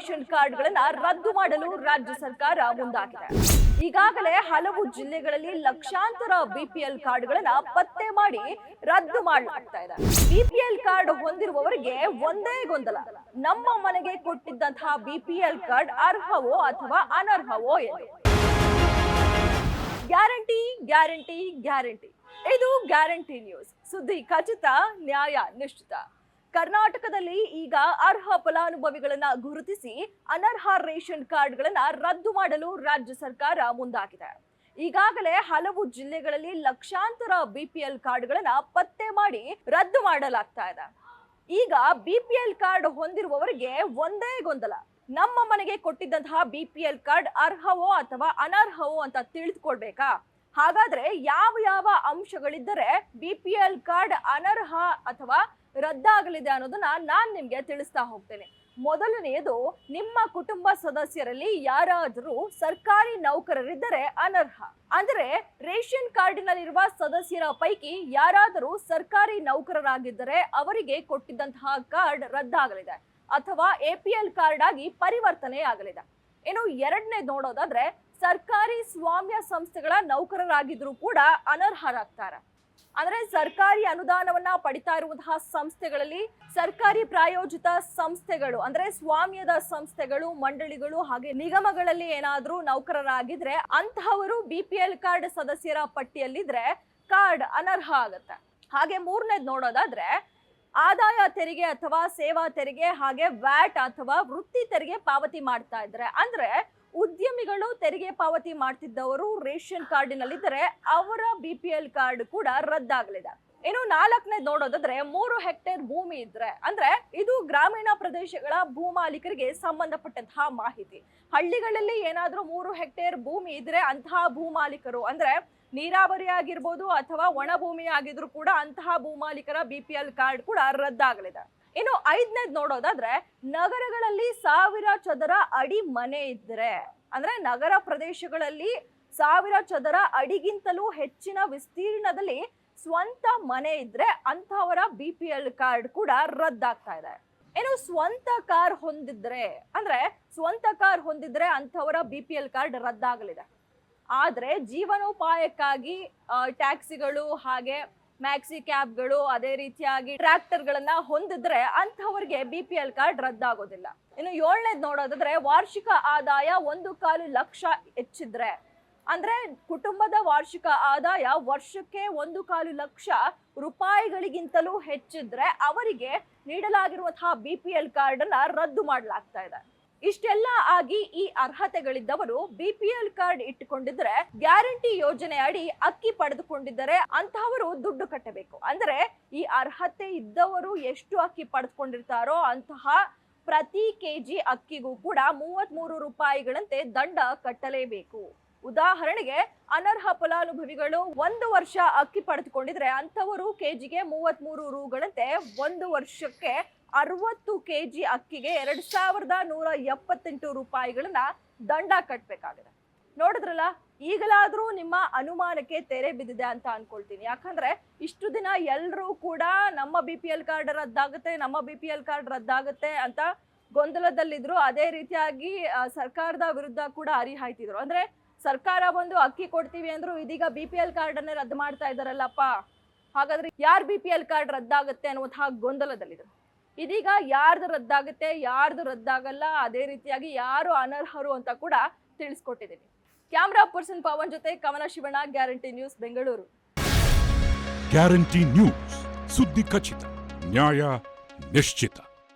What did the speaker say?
Ration ಕಾರ್ಡ್ಗಳನ್ನ ರದ್ದು ಮಾಡಲು ರಾಜ್ಯ ಸರ್ಕಾರ ಮುಂದಾಗಿದೆ. ಈಗಾಗಲೇ ಹಲವು ಜಿಲ್ಲೆಗಳಲ್ಲಿ ಲಕ್ಷಾಂತರ ಬಿಪಿಎಲ್ ಕಾರ್ಡ್ಗಳನ್ನ ಪತ್ತೆ ಮಾಡಿ ರದ್ದು ಮಾಡಲಾಗ್ತಾ ಇದೆ. ಬಿಪಿಎಲ್ ಕಾರ್ಡ್ ಹೊಂದಿರುವವರಿಗೆ ಒಂದೇ ಗೊಂದಲ, ನಮ್ಮ ಮನೆಗೆ ಕೊಟ್ಟಿದ್ದಂತಹ ಬಿಪಿಎಲ್ ಕಾರ್ಡ್ ಅರ್ಹವೋ ಅಥವಾ ಅನರ್ಹವೋ ಎಂದು. ಗ್ಯಾರಂಟಿ ಗ್ಯಾರಂಟಿ ಗ್ಯಾರಂಟಿ, ಇದು ಗ್ಯಾರಂಟಿ ನ್ಯೂಸ್. ಸುದ್ದಿ ಖಚಿತ, ನ್ಯಾಯ ನಿಶ್ಚಿತ. ಕರ್ನಾಟಕದಲ್ಲಿ ಈಗ ಅರ್ಹ ಫಲಾನುಭವಿಗಳನ್ನ ಗುರುತಿಸಿ ಅನರ್ಹ ರೇಷನ್ ಕಾರ್ಡ್ಗಳನ್ನ ರದ್ದು ಮಾಡಲು ರಾಜ್ಯ ಸರ್ಕಾರ ಮುಂದಾಗಿದೆ. ಈಗಾಗಲೇ ಹಲವು ಜಿಲ್ಲೆಗಳಲ್ಲಿ ಲಕ್ಷಾಂತರ ಬಿಪಿಎಲ್ ಕಾರ್ಡ್ಗಳನ್ನ ಪತ್ತೆ ಮಾಡಿ ರದ್ದು ಮಾಡಲಾಗ್ತಾ ಇದೆ. ಈಗ ಬಿಪಿಎಲ್ ಕಾರ್ಡ್ ಹೊಂದಿರುವವರಿಗೆ ಒಂದೇ ಗೊಂದಲ, ನಮ್ಮ ಮನೆಗೆ ಕೊಟ್ಟಿದ್ದಂತಹ ಬಿಪಿಎಲ್ ಕಾರ್ಡ್ ಅರ್ಹವೋ ಅಥವಾ ಅನರ್ಹವೋ ಅಂತ ತಿಳಿದುಕೊಳ್ಬೇಕಾ? ಹಾಗಾದ್ರೆ ಯಾವ ಯಾವ ಅಂಶಗಳಿದ್ದರೆ ಬಿಪಿಎಲ್ ಕಾರ್ಡ್ ಅನರ್ಹ ಅಥವಾ ರದ್ದಾಗಲಿದೆ ಅನ್ನೋದನ್ನ ನಾನ್ ನಿಮ್ಗೆ ತಿಳಿಸ್ತಾ ಹೋಗ್ತೇನೆ. ಮೊದಲನೆಯದು, ನಿಮ್ಮ ಕುಟುಂಬ ಸದಸ್ಯರಲ್ಲಿ ಯಾರಾದರೂ ಸರ್ಕಾರಿ ನೌಕರರಿದ್ದರೆ ಅನರ್ಹ. ಅಂದ್ರೆ ರೇಷನ್ ಕಾರ್ಡಿನಲ್ಲಿರುವ ಸದಸ್ಯರ ಪೈಕಿ ಯಾರಾದರೂ ಸರ್ಕಾರಿ ನೌಕರರಾಗಿದ್ದರೆ ಅವರಿಗೆ ಕೊಟ್ಟಿದ್ದಂತಹ ಕಾರ್ಡ್ ರದ್ದಾಗಲಿದೆ ಅಥವಾ ಎಪಿಎಲ್ ಕಾರ್ಡ್ ಆಗಿ ಪರಿವರ್ತನೆ ಆಗಲಿದೆ. ಇನ್ನು ಎರಡನೇದು ನೋಡೋದಾದ್ರೆ, ಸರ್ಕಾರಿ ಸ್ವಾಮ್ಯ ಸಂಸ್ಥೆಗಳ ನೌಕರರಾಗಿದ್ರು ಕೂಡ ಅನರ್ಹರಾಗ್ತಾರೆ. ಅಂದ್ರೆ ಸರ್ಕಾರಿ ಅನುದಾನವನ್ನ ಪಡಿತಾ ಇರುವಂತಹ ಸಂಸ್ಥೆಗಳಲ್ಲಿ, ಸರ್ಕಾರಿ ಪ್ರಾಯೋಜಿತ ಸಂಸ್ಥೆಗಳು ಅಂದ್ರೆ ಸ್ವಾಮ್ಯದ ಸಂಸ್ಥೆಗಳು, ಮಂಡಳಿಗಳು ಹಾಗೆ ನಿಗಮಗಳಲ್ಲಿ ಏನಾದ್ರೂ ನೌಕರರಾಗಿದ್ರೆ ಅಂತಹವರು ಬಿಪಿಎಲ್ ಕಾರ್ಡ್ ಸದಸ್ಯರ ಪಟ್ಟಿಯಲ್ಲಿದ್ರೆ ಕಾರ್ಡ್ ಅನರ್ಹ ಆಗುತ್ತೆ. ಹಾಗೆ ಮೂರನೇದು ನೋಡೋದಾದ್ರೆ, ಆದಾಯ ತೆರಿಗೆ ಅಥವಾ ಸೇವಾ ತೆರಿಗೆ ಹಾಗೆ ವ್ಯಾಟ್ ಅಥವಾ ವೃತ್ತಿ ತೆರಿಗೆ ಪಾವತಿ ಮಾಡ್ತಾ ಇದ್ರೆ, ಅಂದ್ರೆ ಉದ್ಯಮಿಗಳು ತೆರಿಗೆ ಪಾವತಿ ಮಾಡ್ತಿದ್ದವರು ರೇಷನ್ ಕಾರ್ಡಿನಲ್ಲಿದ್ದರೆ ಅವರ ಬಿಪಿಎಲ್ ಕಾರ್ಡ್ ಕೂಡ ರದ್ದಾಗಲಿದೆ. ಇನ್ನು ನಾಲ್ಕನೇದು ನೋಡೋದಾದ್ರೆ, 3 ಹೆಕ್ಟೇರ್ ಭೂಮಿ ಇದ್ರೆ, ಅಂದ್ರೆ ಇದು ಗ್ರಾಮೀಣ ಪ್ರದೇಶಗಳ ಭೂಮಾಲೀಕರಿಗೆ ಸಂಬಂಧಪಟ್ಟಂತಹ ಮಾಹಿತಿ. ಹಳ್ಳಿಗಳಲ್ಲಿ ಏನಾದ್ರೂ 3 ಹೆಕ್ಟೇರ್ ಭೂಮಿ ಇದ್ರೆ ಅಂತಹ ಭೂಮಾಲೀಕರು, ಅಂದ್ರೆ ನೀರಾವರಿ ಆಗಿರ್ಬೋದು ಅಥವಾ ಒಣ ಭೂಮಿ ಆಗಿದ್ರು ಕೂಡ ಅಂತಹ ಭೂಮಾಲೀಕರ ಬಿಪಿಎಲ್ ಕಾರ್ಡ್ ಕೂಡ ರದ್ದಾಗಲಿದೆ. ಇನ್ನು ಐದನೇದು ನೋಡೋದಾದ್ರೆ, ನಗರಗಳಲ್ಲಿ 1000 ಚದರ ಅಡಿ ಮನೆ ಇದ್ರೆ, ಅಂದ್ರೆ ನಗರ ಪ್ರದೇಶಗಳಲ್ಲಿ 1000 ಚದರ ಅಡಿಗಿಂತಲೂ ಹೆಚ್ಚಿನ ವಿಸ್ತೀರ್ಣದಲ್ಲಿ ಸ್ವಂತ ಮನೆ ಇದ್ರೆ ಅಂತಹವರ ಬಿಪಿಎಲ್ ಕಾರ್ಡ್ ಕೂಡ ರದ್ದಾಗ್ತಾ ಇದೆ. ಇನ್ನು ಸ್ವಂತ ಕಾರ್ ಹೊಂದಿದ್ರೆ, ಅಂದ್ರೆ ಸ್ವಂತ ಕಾರ್ ಹೊಂದಿದ್ರೆ ಅಂತಹವರ ಬಿಪಿಎಲ್ ಕಾರ್ಡ್ ರದ್ದಾಗಲಿದೆ. ಆದ್ರೆ ಜೀವನೋಪಾಯಕ್ಕಾಗಿ ಟ್ಯಾಕ್ಸಿಗಳು ಹಾಗೆ ಮ್ಯಾಕ್ಸಿ ಕ್ಯಾಬ್ಗಳು ಅದೇ ರೀತಿಯಾಗಿ ಟ್ರ್ಯಾಕ್ಟರ್ಗಳನ್ನ ಹೊಂದಿದ್ರೆ ಅಂತಹವರಿಗೆ ಬಿಪಿಎಲ್ ಕಾರ್ಡ್ ರದ್ದಾಗೋದಿಲ್ಲ. ಇನ್ನು ಏಳನೇದು ನೋಡೋದಾದ್ರೆ, ವಾರ್ಷಿಕ ಆದಾಯ 1.25 ಲಕ್ಷ ಹೆಚ್ಚಿದ್ರೆ, ಅಂದ್ರೆ ಕುಟುಂಬದ ವಾರ್ಷಿಕ ಆದಾಯ ವರ್ಷಕ್ಕೆ 1.25 ಲಕ್ಷ ರೂಪಾಯಿಗಳಿಗಿಂತಲೂ ಹೆಚ್ಚಿದ್ರೆ ಅವರಿಗೆ ನೀಡಲಾಗಿರುವಂತಹ ಬಿಪಿಎಲ್ ಕಾರ್ಡ್ ಅನ್ನ ರದ್ದು ಮಾಡಲಾಗ್ತಾ ಇದೆ. ಇಷ್ಟೆಲ್ಲ ಆಗಿ ಈ ಅರ್ಹತೆಗಳಿದ್ದವರು ಬಿಪಿಎಲ್ ಕಾರ್ಡ್ ಇಟ್ಟುಕೊಂಡಿದ್ರೆ, ಗ್ಯಾರಂಟಿ ಯೋಜನೆ ಅಡಿ ಅಕ್ಕಿ ಪಡೆದುಕೊಂಡಿದ್ದರೆ ಅಂತಹವರು ದುಡ್ಡು ಕಟ್ಟಬೇಕು. ಅಂದ್ರೆ ಈ ಅರ್ಹತೆ ಇದ್ದವರು ಎಷ್ಟು ಅಕ್ಕಿ ಪಡೆದುಕೊಂಡಿರ್ತಾರೋ ಅಂತಹ ಪ್ರತಿ ಕೆಜಿ ಅಕ್ಕಿಗೂ ಕೂಡ 33 ರೂಪಾಯಿಗಳಂತೆ ದಂಡ ಕಟ್ಟಲೇಬೇಕು. ಉದಾಹರಣೆಗೆ, ಅನರ್ಹ ಫಲಾನುಭವಿಗಳು 1 ವರ್ಷ ಅಕ್ಕಿ ಪಡೆದುಕೊಂಡಿದ್ರೆ ಅಂತವರು ಕೆಜಿಗೆ 33 ರೂಗಳಂತೆ 1 ವರ್ಷಕ್ಕೆ 60 ಕೆಜಿ ಅಕ್ಕಿಗೆ 2178 ರೂಪಾಯಿಗಳನ್ನ ದಂಡ ಕಟ್ಟಬೇಕಾಗಿದೆ. ನೋಡಿದ್ರಲ್ಲ, ಈಗಲಾದ್ರೂ ನಿಮ್ಮ ಅನುಮಾನಕ್ಕೆ ತೆರೆ ಬಿದ್ದಿದೆ ಅಂತ ಅನ್ಕೊಳ್ತೀನಿ. ಯಾಕಂದ್ರೆ ಇಷ್ಟು ದಿನ ಎಲ್ಲರೂ ಕೂಡ ನಮ್ಮ ಬಿಪಿಎಲ್ ಕಾರ್ಡ್ ರದ್ದಾಗುತ್ತೆ, ನಮ್ಮ ಬಿಪಿಎಲ್ ಕಾರ್ಡ್ ರದ್ದಾಗುತ್ತೆ ಅಂತ ಗೊಂದಲದಲ್ಲಿದ್ರು. ಅದೇ ರೀತಿಯಾಗಿ ಸರ್ಕಾರದ ವಿರುದ್ಧ ಕೂಡ ಹರಿಹಾಯ್ತಿದ್ರು. ಅಂದ್ರೆ ಸರ್ಕಾರ ಬಂದು ಅಕ್ಕಿ ಕೊಡ್ತೀವಿ ಅಂದ್ರು, ಇದೀಗ ಬಿಪಿಎಲ್ ಕಾರ್ಡ್ ಅನ್ನೇ ರದ್ದು ಮಾಡ್ತಾ ಇದಾರಲ್ಲಪ್ಪ, ಹಾಗಾದ್ರೆ ಯಾರ್ ಬಿಪಿಎಲ್ ಕಾರ್ಡ್ ರದ್ದಾಗುತ್ತೆ ಅನ್ನುವಂತಹ ಗೊಂದಲದಲ್ಲಿದ್ರು. ಇದೀಗ ಯಾರ್ದು ರದ್ದಾಗುತ್ತೆ, ಯಾರ್ದು ರದ್ದಾಗಲ್ಲ, ಅದೇ ರೀತಿಯಾಗಿ ಯಾರು ಅನರ್ಹರು ಅಂತ ಕೂಡ ತಿಳಿಸ್ಕೊಟ್ಟಿದ್ದೀನಿ. ಕ್ಯಾಮ್ರಾ ಪರ್ಸನ್ ಪವನ್ ಜೊತೆ ಕವನ Shivanna, guarantee news, Bengaluru. Guarantee news, ಸುದ್ದಿ ಖಚಿತ, ನ್ಯಾಯ ನಿಶ್ಚಿತ.